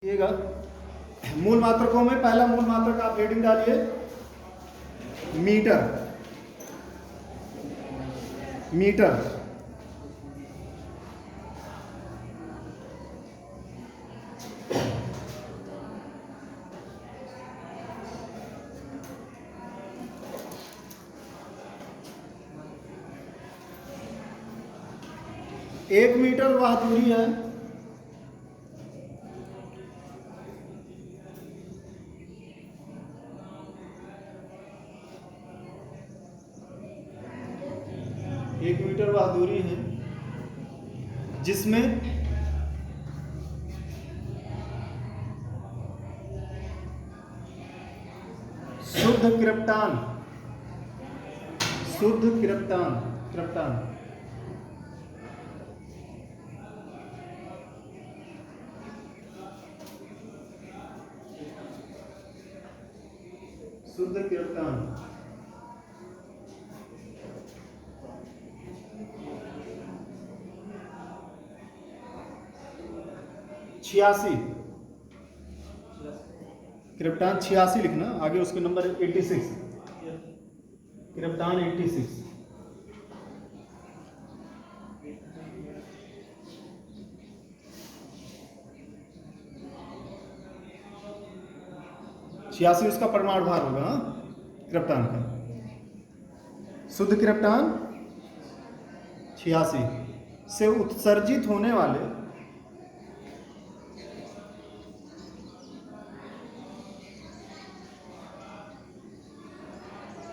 देखिएगा मूल मात्रकों में पहला मूल मात्रक आप हेडिंग डालिए मीटर। मीटर एक मीटर वह दूरी है एक मीटर वह दूरी है जिसमें शुद्ध क्रिप्टान क्रिप्टान शुद्ध क्रिप्टान 86 क्रिप्टान 86 लिखना, आगे उसके नंबर 86 क्रिप्टान 86 86 उसका परमाणु भार होगा। हाँ, क्रिप्टान का शुद्ध क्रिप्टान 86 से उत्सर्जित होने वाले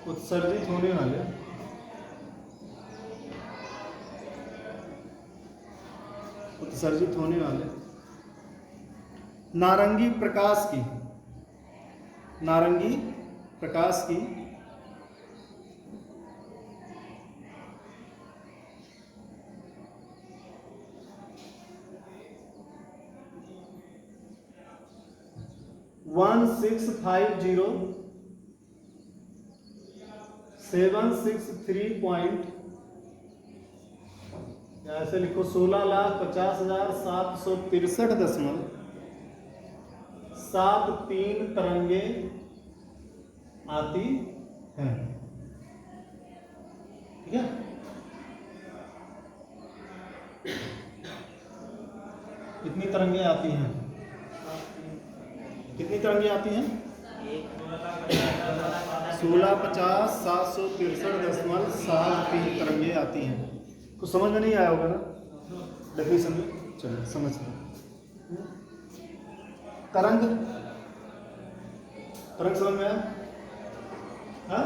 उत्सर्जित होने वाले नारंगी प्रकाश की वन 763 ऐसे लिखो 16,50,763.73 तरंगे आती हैं। ठीक है, कितनी तरंगे आती हैं? कितनी तरंगे आती हैं? 16,50,763.73 तरंगे आती हैं। कुछ समझ में नहीं आया होगा ना डेफिनेशन में? चलिए समझ लो। तरंग समझ में आया? हाँ,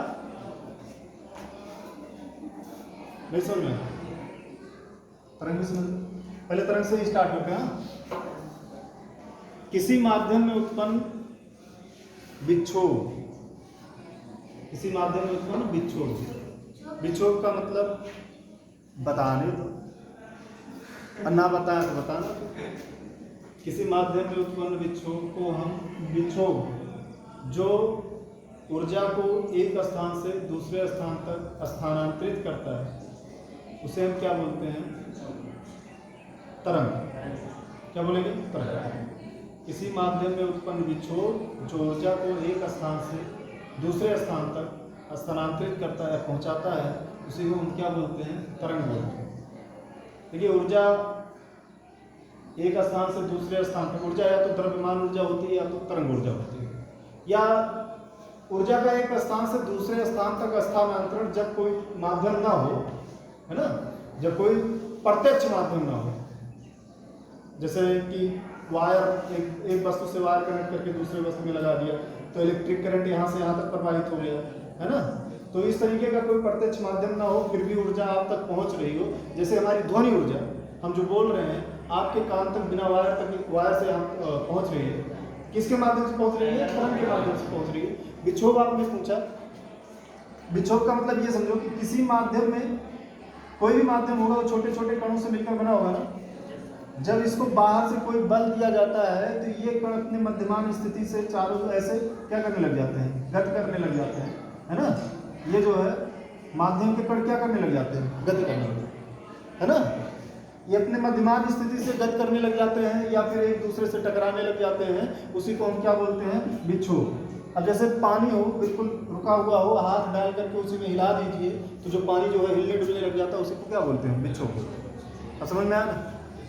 नहीं समझ में आया? तरंग समझ, पहले तरंग से ही स्टार्ट करते हैं। किसी माध्यम में उत्पन्न विक्षोभ, विक्षोभ का मतलब बताने दो, अन्ना बताया तो बताना। किसी माध्यम में उत्पन्न विक्षोभ को हम जो ऊर्जा को एक स्थान से दूसरे स्थान तक स्थानांतरित करता है उसे हम क्या बोलते हैं? तरंग। क्या बोलेंगे? तरंग। किसी माध्यम में उत्पन्न विक्षोभ जो ऊर्जा को एक स्थान से दूसरे स्थान तक स्थानांतरित करता है, पहुंचाता है, उसी को हम क्या बोलते हैं? तरंग बोलते हैं। देखिए, ऊर्जा एक स्थान से दूसरे स्थान तक, ऊर्जा या तो द्रव्यमान ऊर्जा होती है या तो तरंग ऊर्जा होती है। या ऊर्जा का एक स्थान से दूसरे स्थान तक स्थानांतरण जब कोई माध्यम ना हो, है ना, जब कोई प्रत्यक्ष माध्यम ना हो, जैसे कि वायर, एक वस्तु से वायर कनेक्ट करके दूसरे वस्तु में लगा दिया तो इलेक्ट्रिक करंट यहाँ से यहाँ तक प्रवाहित हो गया, है ना। तो इस तरीके का कोई प्रत्यक्ष माध्यम ना हो फिर भी ऊर्जा आप तक पहुँच रही हो। जैसे हमारी ध्वनि ऊर्जा, हम जो बोल रहे हैं आपके कान तक बिना वायर से हम पहुँच रही है। किसके माध्यम से पहुँच रही है? तरंग के माध्यम से पहुँच रही है। विक्षोभ आपने पूछा, विक्षोभ का मतलब ये समझो कि किसी माध्यम में, कोई भी माध्यम होगा वो छोटे छोटे कणों से मिलकर बना होगा ना। जब इसको बाहर से कोई बल दिया जाता है तो ये कण अपने मध्यमान स्थिति से चारों ऐसे क्या करने लग जाते हैं? गति करने लग जाते हैं, है ना। ये जो है माध्यम के कण क्या करने लग जाते हैं? गति करने लग जाते हैं, है ना। ये अपने मध्यमान स्थिति से गत करने लग जाते हैं या फिर एक दूसरे से टकराने लग जाते हैं, उसी को हम क्या बोलते हैं, विक्षोभ। अब जैसे पानी हो, बिल्कुल रुका हुआ हो, हाथ डाल करके उसी में हिला दीजिए तो जो पानी जो है हिलने डुलने लग जाता है, उसी को क्या बोलते हैं, विक्षोभ बोलते हैं। अब समझ में आया ना?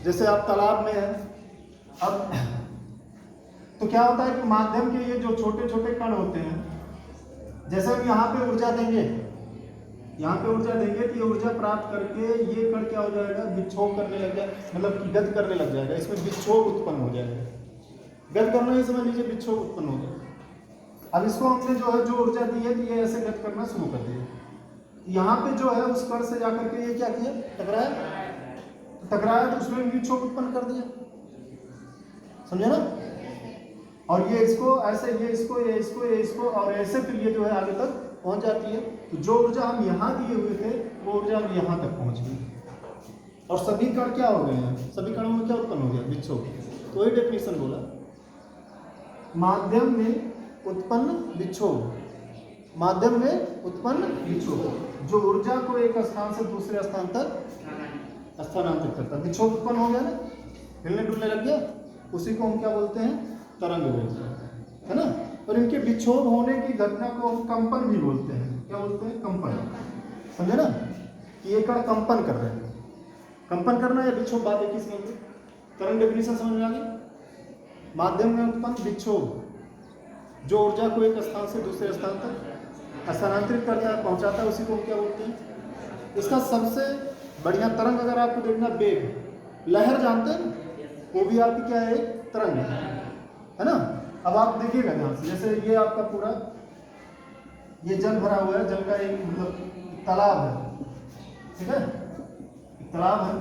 जैसे आप तालाब में हैं, अब तो क्या होता है कि माध्यम के ये जो छोटे छोटे कण होते हैं, जैसे हम यहाँ पे ऊर्जा देंगे, यहाँ पे ऊर्जा देंगे तो ये ऊर्जा प्राप्त करके ये कण क्या हो जाएगा, विक्षोभ करने लग जाएगा, मतलब कि गति करने लग जाएगा, इसमें विक्षोभ उत्पन्न हो जाएगा। गति करना ही समझ लीजिए विक्षोभ उत्पन्न हो गया। अब इसको हमने जो है जो ऊर्जा दी है, तो ये ऐसे गति करना शुरू कर दिया। यहाँ पे जो है उस कण से जाकर के ये क्या किया, टकराया, तो उसमें विक्षोभ उत्पन्न कर दिया, समझे ना? और ये इसको ऐसे, ये इसको, ये इसको, ये इसको, और ऐसे फिर ये जो है आगे तक पहुंच जाती है। तो जो ऊर्जा हम यहाँ दिए हुए थे वो ऊर्जा हम यहाँ तक पहुंच गई, और सभी कण क्या हो गए हैं, सभी कणों में क्या उत्पन्न हो गया, विक्षोभ। तो वही डेफिनेशन बोला, माध्यम में उत्पन्न विक्षोभ, माध्यम में उत्पन्न विक्षोभ जो ऊर्जा को एक स्थान से दूसरे स्थान तक स्थानांतरित करता है। विक्षोभ उत्पन्न हो गया ना, हिलने डुलने लग गया, उसी को हम क्या बोलते हैं, तरंग बोलते हैं, है ना? और इनके विक्षोभ होने की घटना को हम कंपन भी बोलते हैं। क्या बोलते हैं, कंपन। समझे ना कि ये कण कंपन कर रहे हैं। कंपन करना या विक्षोभ, बात एक ही समझ लो। तरंग डेफिनेशन समझ में आ गई। माध्यम में उत्पन्न विक्षोभ जो ऊर्जा को एक स्थान से दूसरे स्थान तक स्थानांतरित करता है, पहुंचाता है, उसी को हम क्या बोलते हैं। इसका सबसे बढ़िया तरंग अगर आपको देखना, वेग, लहर जानते हैं, वो भी आपकी क्या है, तरंग है ना? अब आप देखिएगा ध्यान से, जैसे ये आपका पूरा ये जल भरा हुआ है, जल का एक मतलब तालाब है, ठीक है, एक तालाब है।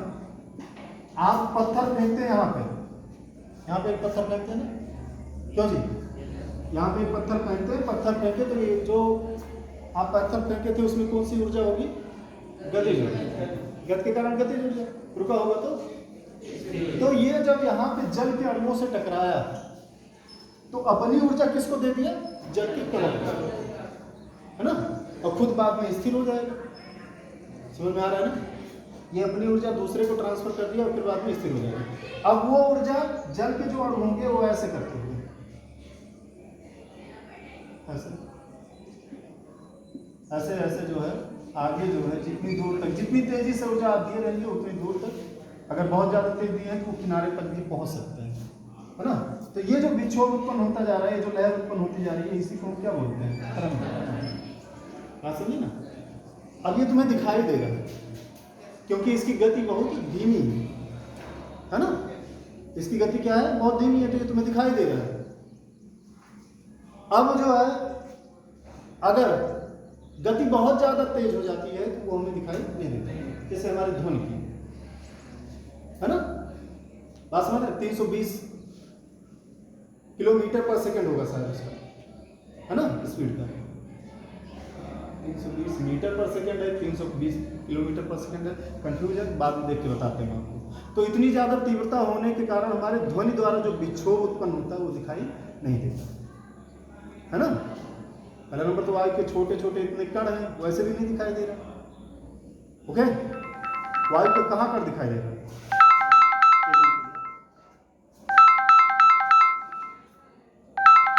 आप पत्थर फेंकते हैं यहाँ पे एक पत्थर फेंकते हैं ना, क्यों जी? यहाँ पे एक पत्थर फेंकते हैं, पत्थर फेंके तो ये जो आप पत्थर फेंके थे उसमें कौन सी ऊर्जा होगी, गतिज ऊर्जा। गति के कारण गतिज ऊर्जा, रुका होगा तो ये जब यहाँ पे जल के अणुओं से टकराया तो अपनी ऊर्जा किसको दे दिया, जल के कण को, है ना? और खुद बाद में स्थिर हो जाएगा। समझ में आ रहा है ना? ये अपनी ऊर्जा दूसरे को ट्रांसफर कर दिया और फिर बाद में स्थिर हो जाएगा। अब वो ऊर्जा जल के जो अणु होंगे वो ऐसे करते हुए, ऐसे ऐसे जो है आगे जो है जितनी दूर तक, जितनी तेजी से ऊर्जा आप दिए रहेंगे उतनी दूर तक, अगर बहुत ज़्यादा तेज दिए हैं तो वो किनारे तक भी पहुंच सकते हैं, है ना? तो ये जो विक्षोभ उत्पन्न होता जा रहा है, जो लहर उत्पन्न होती जा रही है, इसी को हम क्या बोलते हैं, तरंग। बात समझिए ना? अब ये तुम्हें दिखाई देगा क्योंकि इसकी गति बहुत धीमी है ना? इसकी गति क्या है, बहुत धीमी है, तो ये तुम्हें दिखाई दे रहा है। अब जो है अगर गति बहुत ज़्यादा तेज हो जाती है तो वो हमें दिखाई नहीं देती, जैसे हमारी ध्वनि की, है ना? बात समझ रहे? 320 किलोमीटर पर सेकंड होगा शायद उसका, है ना, स्पीड का। 320 मीटर पर सेकंड है, 320 किलोमीटर पर सेकंड है, कंफ्यूजन बाद में देख के बताते हैं आपको। तो इतनी ज़्यादा तीव्रता होने के कारण हमारे ध्वनि द्वारा जो विक्षोभ उत्पन्न होता है वो दिखाई नहीं देता, है ना? पहला नंबर तो वायु के छोटे छोटे इतने कण हैं, वैसे भी नहीं दिखाई दे रहा। ओके, वायु को कहाँ पर दिखाई दे रहा है?